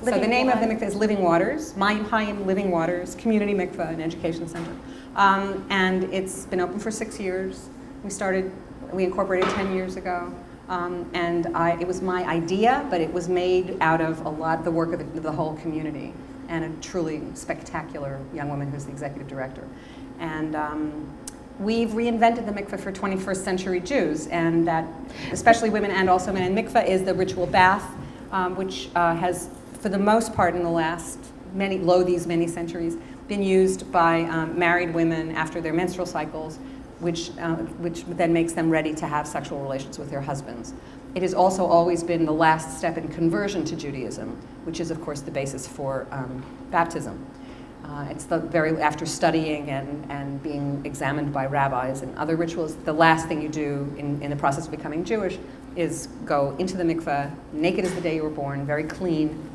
So the name of the mikveh is Living Waters, Mayim Hayim Living Waters Community Mikveh and Education Center. And it's been open for 6 years. We incorporated 10 years ago. It was my idea, but it was made out of the work of the whole community, and a truly spectacular young woman who's the executive director. And we've reinvented the mikveh for 21st century Jews, and that, especially women and also men. And mikveh is the ritual bath, which has, for the most part in the last these many centuries, been used by married women after their menstrual cycles, which then makes them ready to have sexual relations with their husbands. It has also always been the last step in conversion to Judaism, which is, of course, the basis for baptism. It's after studying and being examined by rabbis and other rituals, the last thing you do in the process of becoming Jewish is go into the mikveh, naked as the day you were born, very clean,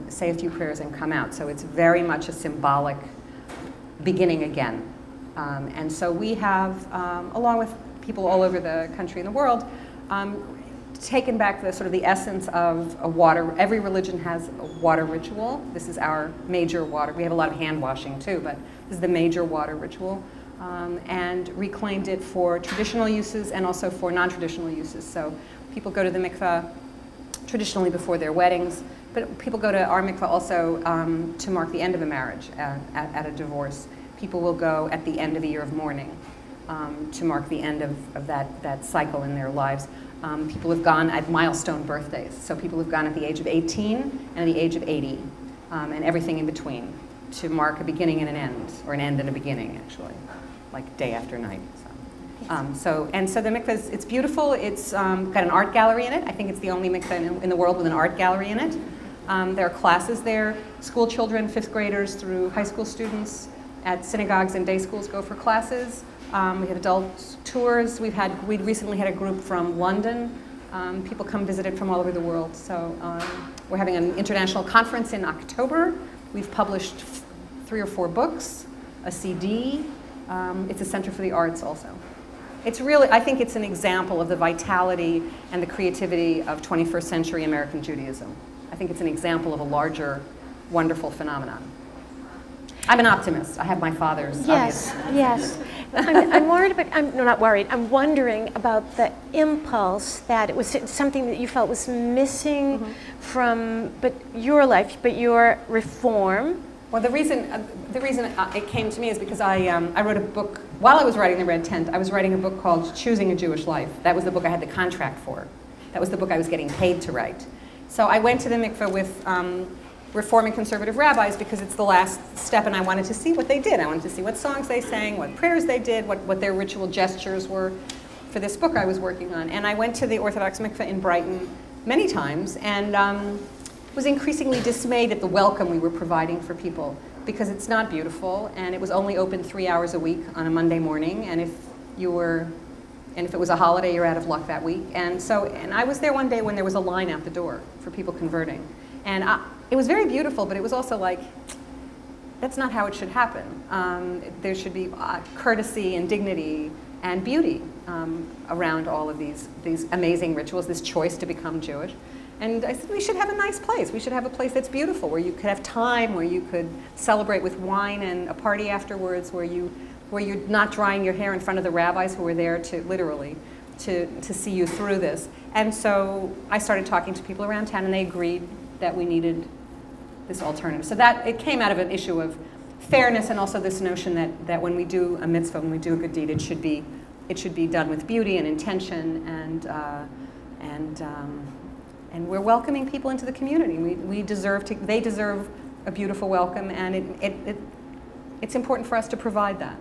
say a few prayers and come out. So it's very much a symbolic beginning again. And so we have, along with people all over the country and the world, taken back the essence of a water. Every religion has a water ritual. This is our major water. We have a lot of hand washing too, but this is the major water ritual. And reclaimed it for traditional uses and also for non-traditional uses. So people go to the mikveh traditionally before their weddings, but people go to our mikveh also to mark the end of a marriage, at a divorce. People will go at the end of a year of mourning to mark the end of that cycle in their lives. People have gone at milestone birthdays. So people have gone at the age of 18 and at the age of 80, and everything in between, to mark a beginning and an end, or an end and a beginning, actually, like day after night. So the mikveh, it's beautiful. It's got an art gallery in it. I think it's the only mikveh in the world with an art gallery in it. There are classes there. School children, 5th graders through high school students at synagogues and day schools go for classes. We have adult tours. We recently had a group from London. People come visit it from all over the world. So we're having an international conference in October. We've published 3 or 4 books, a CD. It's a center for the arts also. It's really, I think it's an example of the vitality and the creativity of 21st century American Judaism. I think it's an example of a larger, wonderful phenomenon. I'm an optimist. I have my father's. Yes, yes. I'm worried about, no, not worried, I'm wondering about the impulse that it was something that you felt was missing from your life, but your reform. Well, the reason it came to me is because I wrote a book, while I was writing The Red Tent, I was writing a book called Choosing a Jewish Life. That was the book I had the contract for. That was the book I was getting paid to write. So I went to the mikveh with Reform and conservative rabbis because it's the last step, and I wanted to see what they did. I wanted to see what songs they sang, what prayers they did, what their ritual gestures were for this book I was working on. And I went to the Orthodox mikveh in Brighton many times and was increasingly dismayed at the welcome we were providing for people, because it's not beautiful, and it was only open 3 hours a week on a Monday morning, and if it was a holiday, you're out of luck that week. And I was there one day when there was a line out the door for people converting. And it was very beautiful, but it was also like, that's not how it should happen. There should be courtesy and dignity and beauty around all of these amazing rituals, this choice to become Jewish. And I said, we should have a nice place. We should have a place that's beautiful, where you could have time, where you could celebrate with wine and a party afterwards, where you're not drying your hair in front of the rabbis who are there to literally to see you through this. And so I started talking to people around town, and they agreed that we needed this alternative. So that it came out of an issue of fairness, and also this notion that when we do a mitzvah, when we do a good deed, it should be done with beauty and intention, and we're welcoming people into the community. They deserve a beautiful welcome, and it's important for us to provide that.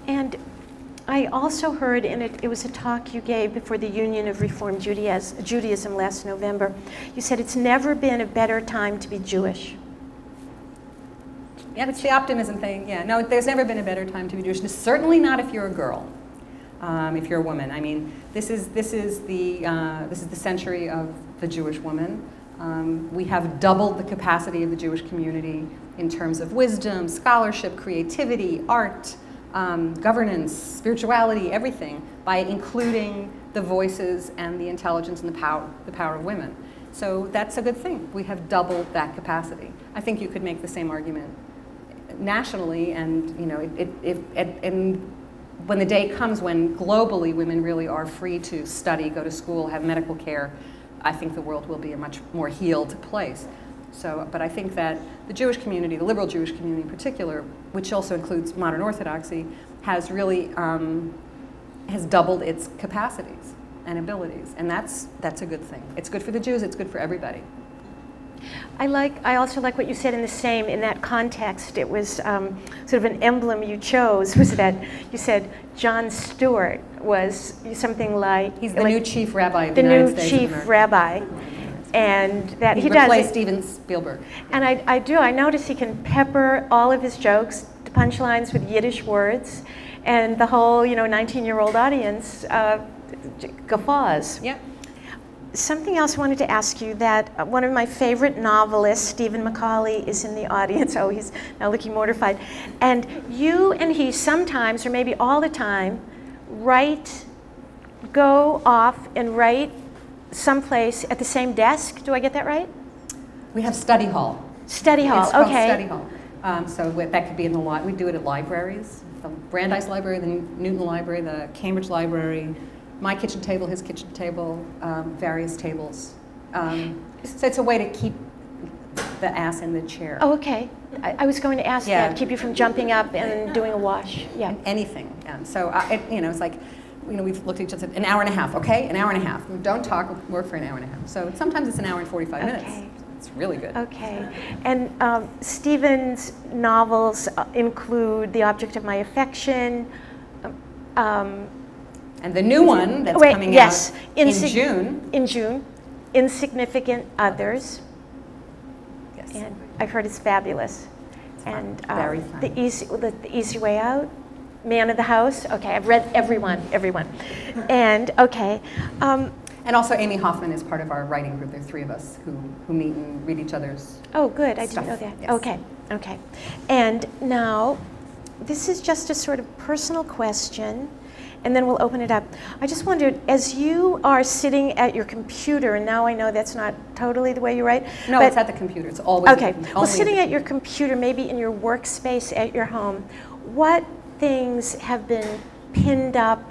And I also heard it was a talk you gave before the Union of Reformed Judaism last November. You said it's never been a better time to be Jewish. Yeah, it's the optimism thing. Yeah, no, there's never been a better time to be Jewish. Certainly not if you're a girl, if you're a woman. I mean, this is the century of the Jewish woman. We have doubled the capacity of the Jewish community in terms of wisdom, scholarship, creativity, art, governance, spirituality, everything, by including the voices and the intelligence and the power of women. So that's a good thing. We have doubled that capacity. I think you could make the same argument nationally, and when the day comes when globally women really are free to study, go to school, have medical care, I think the world will be a much more healed place. So, but I think that the Jewish community, the liberal Jewish community in particular, which also includes modern Orthodoxy, has really has doubled its capacities and abilities, and that's a good thing. It's good for the Jews. It's good for everybody. I also like what you said in that context. It was sort of an emblem you chose, was that you said Jon Stewart was something like... He's the new chief rabbi of the United States. The new chief rabbi. And that he does... replaced Steven Spielberg. And I notice he can pepper all of his jokes, the punchlines with Yiddish words, and the whole, 19-year-old audience guffaws. Yep. Something else I wanted to ask you, that one of my favorite novelists, Stephen McCauley, is in the audience. Oh, he's now looking mortified. And you and he sometimes, or maybe all the time, go off and write someplace at the same desk. Do I get that right? We have study hall. Study hall, it's called okay. Study hall. So that could be in the lot. We do it at libraries. The Brandeis Library, the Newton Library, the Cambridge Library, my kitchen table, his kitchen table, various tables. So it's a way to keep the ass in the chair. Oh, okay. I was going to ask that, keep you from jumping up and doing a wash. Yeah. Anything. So it's like, we've looked at each other, an hour and a half, okay? An hour and a half. Don't talk, work for an hour and a half. So sometimes it's an hour and 45 minutes. It's really good. Okay. And Stephen's novels include The Object of My Affection. And the new one that's coming out in June. In June, Insignificant Others. Yes. And I've heard it's fabulous. And very fun. The Easy Way Out, Man of the House. Okay, I've read everyone. And okay. And also Amy Hoffman is part of our writing group. There are 3 of us who meet and read each other's Oh, good. I stuff. didn't know that. Yes. Okay. And now, this is just a sort of personal question, and then we'll open it up. I just wondered, as you are sitting at your computer, and now I know that's not totally the way you write. No, it's at the computer. It's always okay. Well, sitting at your computer, maybe in your workspace at your home, what things have been pinned up,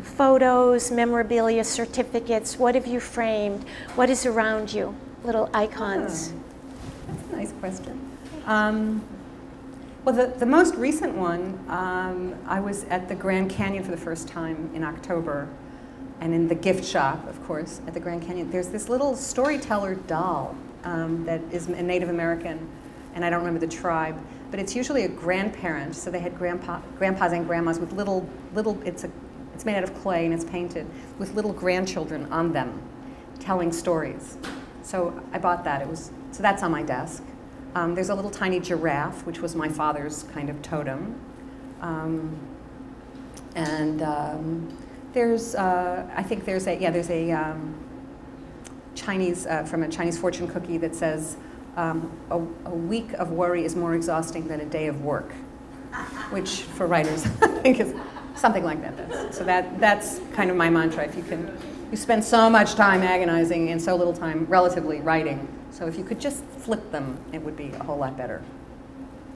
photos, memorabilia, certificates? What have you framed? What is around you? Little icons. That's a nice question. Well, the most recent one, I was at the Grand Canyon for the first time in October, and in the gift shop, of course, at the Grand Canyon, there's this little storyteller doll that is a Native American, and I don't remember the tribe, but it's usually a grandparent, so they had grandpas and grandmas with little, it's made out of clay and it's painted, with little grandchildren on them, telling stories. So I bought that. So that's on my desk. There's a little tiny giraffe, which was my father's kind of totem. There's, I think there's a Chinese, from a Chinese fortune cookie that says, a week of worry is more exhausting than a day of work, which for writers I think is something like that. So that's kind of my mantra. If you spend so much time agonizing and so little time relatively writing, so if you could just flip them, it would be a whole lot better.